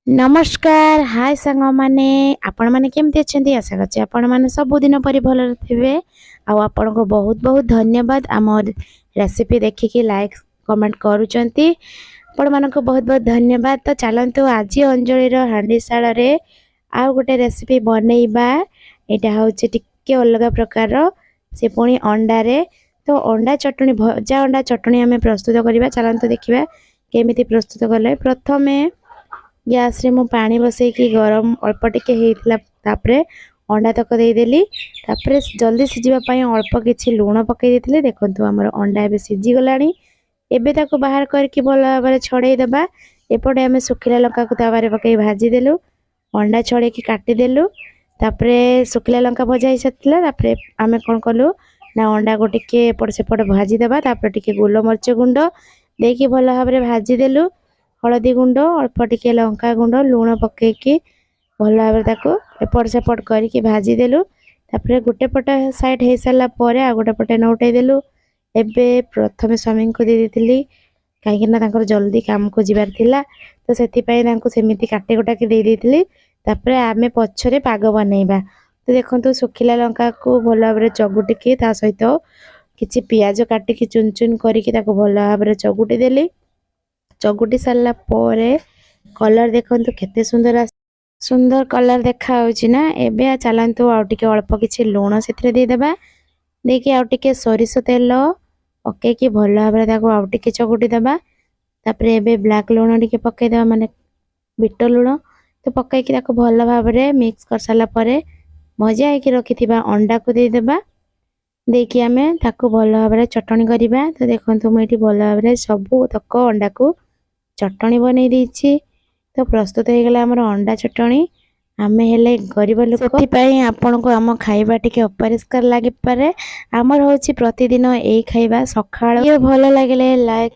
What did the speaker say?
नमस्कार हाय सांग माने आपण माने केमती अछंती आशा करछि आपण माने सब दिन परि भल थिबे। आ आपण को बहुत बहुत धन्यवाद आम रेसिपी देखिकी लाइक कमेंट करूचंती। आपण मान को बहुत बहुत धन्यवाद। तो चलंतु आज अंजलिर हांडीशाल रे आ गोटे रेसिपी बनैबा। एटा होछि टिके अलग प्रकार से पुणी अंडा रे। तो अंडा चटनी भजा अंडा चटनी हमें प्रस्तुत करबा। चलंतु देखिबा केमिति प्रस्तुत करले। प्रथमे गैस रे मु पानी बसई कि गरम अल्प टिके हेइतला तापरे अंडा तक देदेली। तापरे जल्दी सिझिबा पई अल्प किछि लूण पकई देथिले। देखंतु हमर अंडा एबे सिझी गलानी। एबे ताको बाहर करके भल भाबरे छड़ेई देबा। एपटे हमें सुखिला लंका को तावारे पकई भाजी देलु। अंडा छड़े की काटी देलु। तापरे सुखिला लंका भजा ही सतला। तापरे हमें कोन कलु ना अंडा को टिके एपट सेपट भाजी देबा। तापरे टिके गोल मरच गुंड देकी भल भाबरे भाजी देलु। हलदी गुंड अल्प टिके लंका गुंड लूण पकईकी भल भाव एपट सेपट करके भाजी देलु। तापरे गोटे पट साइड हो सारा पर आ गोटे पटे नौटाई देलु। एबे प्रथमे स्वामी को दे देथिली कहीं जल्दी काम को जीवार थिला। तो सेमिति काटे गोटा के दे देथिली। तापरे आमे पछरे पाग बनैबा। तो देखंतु सुखिला लंका को भल भाव चगुटिकी ता सहित किछि पियाज काटिकी चुन चुन करके ताको भल भाव चगुटी देली। चगुटी सारा पर कलर देखंतु केते सुंदर सुंदर कलर देखा होछि ना। एबे चलंतु आ टिके अल्प किछि लूण सेथरे दे देबा। देकी आ टिके सरिष तेल पके की भल भाबरे ताको आ टिके चगुटी देबा। तापरे एबे ब्लैक लूण टिके पके देबा माने बिट लूण। तो पके की ताको भल भाबरे मिक्स कर साला परे भजा है कि रखिथिबा अंडा को दे देबा। देकी हमें ताको भल भाबरे चटनी करिबा। तो देखंतु म एठी भल भाबरे सबु तक अंडा को चटनी बनै देछि। तो प्रस्तुत हो गला हमर अंडा चटनी। आमे हेले गरीब लोक सेति पई आपन को हम खाइबा टिके अपरिष्कार लागि पारे। हमर होछि प्रतिदिन एई खाइबा सखाळ। ये भल लागले लाइक